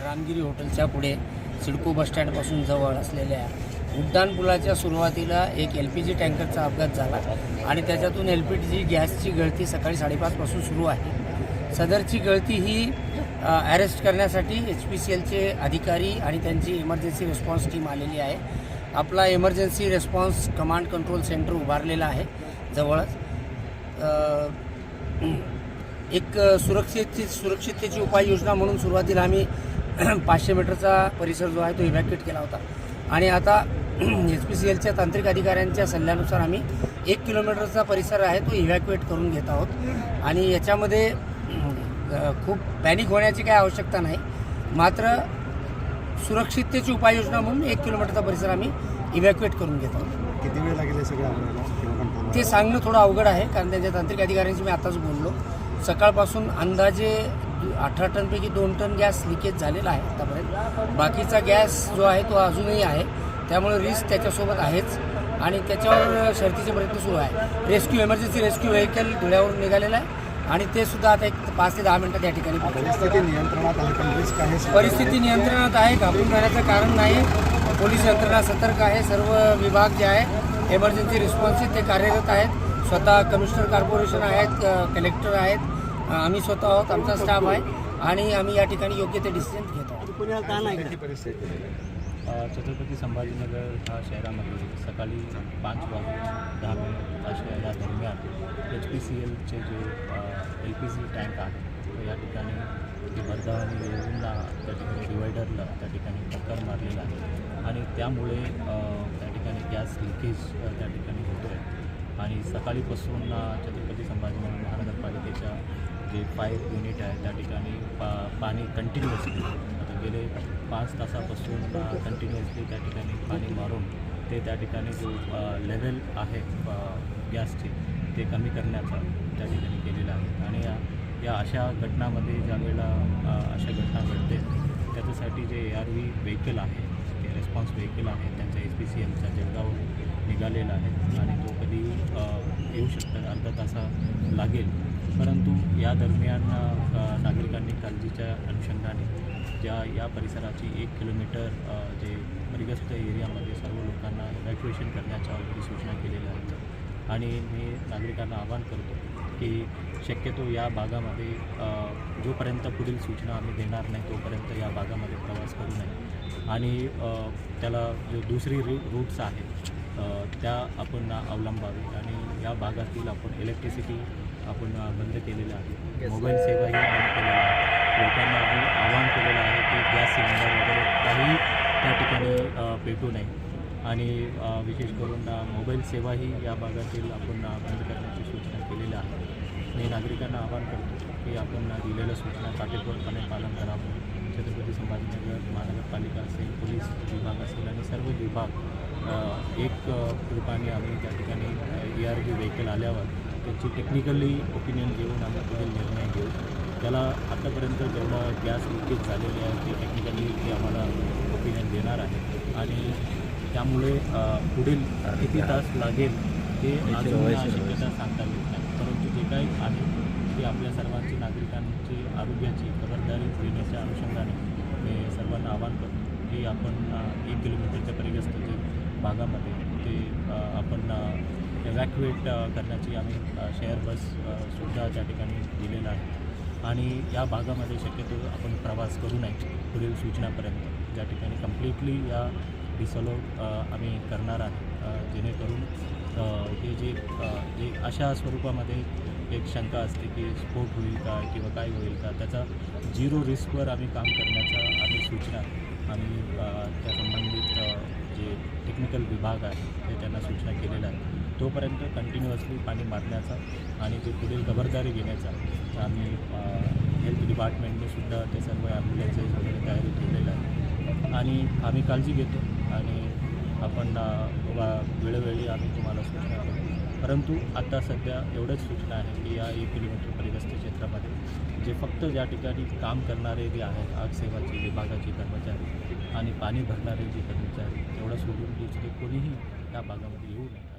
रामगिरी हॉटेलच्या पुढे सिडको बसस्टँडपासून जवळ असलेल्या उड्डाणपुलाच्या सुरुवातीला एक LPG टँकरचा अपघात झाला आणि त्याच्यातून LPG गॅसची गळती सकाळी 5:30 पासून सुरू आहे। सदरची गळती ही अरेस्ट करण्यासाठी HPCLचे अधिकारी आणि त्यांची इमर्जन्सी रिस्पॉन्स टीम आलेली आहे। आपला emergency response command control centre उभारलेला आहे जवळच। एक सुरक्षिततेची उपाययोजना म्हणून सुरुवातीला आम्ही 500 मीटरचा परिसर जो आहे तो इव्हॅक्युएट केला होता आणि आता HPCLच्या तांत्रिक अधिकाऱ्यांच्या सल्ल्यानुसार आम्ही 1 किलोमीटरचा परिसर आहे तो इव्हॅक्युएट करून घेत आहोत आणि याच्यामध्ये खूप पॅनिक होण्याची काही आवश्यकता नाही, मात्र सुरक्षिततेची उपाययोजना म्हणून 1 किलोमीटरचा परिसर आम्ही इव्हॅक्युएट करून घेत आहोत। किती वेळ लागेल सगळं ते सांगणं थोडं अवघड आहे, कारण त्यांच्या तांत्रिक अधिकाऱ्यांशी मी आताच बोललो। सकाळपासून अंदाजे 18 टनपैकी 2 टन गॅस लिकेज झालेला आहे आतापर्यंत। बाकीचा गॅस जो आहे तो अजूनही आहे, त्यामुळे रिस्क त्याच्यासोबत आहेच आणि त्याच्यावर शर्थीचे प्रयत्न सुरू आहे। इमर्जन्सी रेस्क्यू व्हेकल धुळ्यावरून निघालेला आहे आणि ते सुद्धा आता एक 5 ते 10 मिनिटात या ठिकाणी परिस्थिती नियंत्रणात आहे, पण रिस्क आहे। परिस्थिती नियंत्रणात आहे, घाबरून जाण्याचं कारण नाही। पोलीस यंत्रणा सतर्क आहे, सर्व विभाग जे आहे इमर्जन्सी रिस्पॉन्सचे ते कार्यरत आहेत। स्वतः कमिशनर कॉर्पोरेशन आहेत, कलेक्टर आहेत, आम्ही स्वतः आहोत, आमचा स्टाफ आहे आणि आम्ही या ठिकाणी योग्य ते डिसिजन घेत आहोत। छत्रपती संभाजीनगर ह्या शहरामध्ये सकाळी 5:10 अशा या दरम्यान HPCLचे जे LPG टँक आहे तो या ठिकाणी वर्धा आणि वेरूळला त्या ठिकाणी डिवायडरला त्या ठिकाणी टक्कर मारलेला आहे आणि त्यामुळे त्या ठिकाणी गॅस लिकेज त्या ठिकाणी होतो आहे आणि सकाळीपासून छत्रपती संभाजीनगर महानगरपालिकेच्या जे फायर युनिट आहे त्या ठिकाणी पाणी कंटिन्युअसली आता गेले 5 तासापासून कंटिन्युअसली त्या ठिकाणी पाणी मारून ते त्या ठिकाणी जो लेवल आहे गॅसची ते कमी करण्याचा त्या ठिकाणी केलेला आहे आणि या अशा घटनामध्ये ज्या वेळेला अशा घटना घडते त्याच्यासाठी जे ARV व्हेकल आहे ते रिस्पॉन्स व्हेकल आहे त्यांच्या HPCLचा जळगाव निघालेला आहे आणि तो कधी येऊ शकतं, अर्धा तासा लागेल। परंतु या दरम्यान नागरिकांनी काळजीच्या अनुषंगाने या परिसराची 1 किलोमीटर जे परिग्रस्त एरियामध्ये सर्व लोकांना इव्हॅक्युएशन करण्याच्या ऑलरेडी सूचना केलेल्या आहेत आणि मी नागरिकांना आवाहन करतो की शक्यतो या भागामध्ये जोपर्यंत पुढील सूचना आम्ही देणार नाही तोपर्यंत या भागामध्ये प्रवास करू नये आणि त्याला जो दुसरी रूट्स आहेत त्या आपण अवलंबावी आणि या भागातील आपण इलेक्ट्रिसिटी आपण बंद केलेलं आहे, मोबाईल सेवाही बंद केलेला आहे। लोकांना आम्ही आवाहन केलेलं आहे की गॅस सिलेंडर वगैरे काही त्या ठिकाणी पेटू नये आणि विशेष करून मोबाईल सेवाही या भागातील आपण बंद करण्याची सूचना केलेल्या आहे। मी नागरिकांना आवाहन करतो की आपण दिलेल्या सूचना काटेकोरपणे पालन करावं। छत्रपती संभाजीनगर महानगरपालिका असेल, पोलीस विभाग असेल आणि सर्व विभाग एक रूपाने आम्ही त्या ठिकाणी ARV व्हेकल आल्यावर त्याची टेक्निकली ओपिनियन घेऊन आम्ही पुढील निर्णय घेऊ। त्याला आतापर्यंत जेवढा गॅस लिकेज झालेली आहे ते टेक्निकली ते आम्हाला ओपिनियन देणार आहे आणि त्यामुळे पुढील किती तास लागेल ते अजून शक्यता सांगता येत नाही, परंतु जे काही आहे ते आपल्या सर्वांची नागरिकांची आरोग्याची खबरदारी घेण्याच्या अनुषंगाने मी सर्वांना आवाहन करतो की आपण 1 किलोमीटरच्या परिग्रस्त जे भागामध्ये ते आपण इव्हॅक्युएट करण्याची आम्ही शेअर बस सुद्धा त्या ठिकाणी दिलेला आहे आणि या भागामध्ये शक्यतो आपण प्रवास करू नये पुढील सूचनापर्यंत। ज्या ठिकाणी कम्प्लिटली या डिसॉल्व आम्ही करणार आहे जेणेकरून हे जे अशा स्वरूपामध्ये एक शंका असते की स्फोट होईल का किंवा काय होईल का, त्याचा 0 रिस्कवर आम्ही काम करण्याचा आम्ही सूचना आम्ही त्या संबंधित जे टेक्निकल विभाग आहे ते त्यांना सूचना केलेल्या आहे। तोपर्यंत कंटिन्युअसली पाणी मारण्याचा आणि जे पुढील खबरदारी घेण्याचा आम्ही हेल्थ डिपार्टमेंटने सुद्धा ते सर्व ॲम्ब्युलन्सेस वगैरे तयारी ठेवलेलं आहे आणि आम्ही काळजी घेतो आणि आपण वेळोवेळी आम्ही तुम्हाला सूचना करू। परंतु आता सध्या एवढंच सूचना आहे की या 1 किलोमीटर परिग्रस्त क्षेत्रामध्ये जे फक्त ज्या ठिकाणी काम करणारे जे आहेत आग सेवाचे विभागाचे कर्मचारी आणि पाणी भरणारे जे कर्मचारी तेवढं सोडून दुसरे कोणीही या भागामध्ये येऊ नये।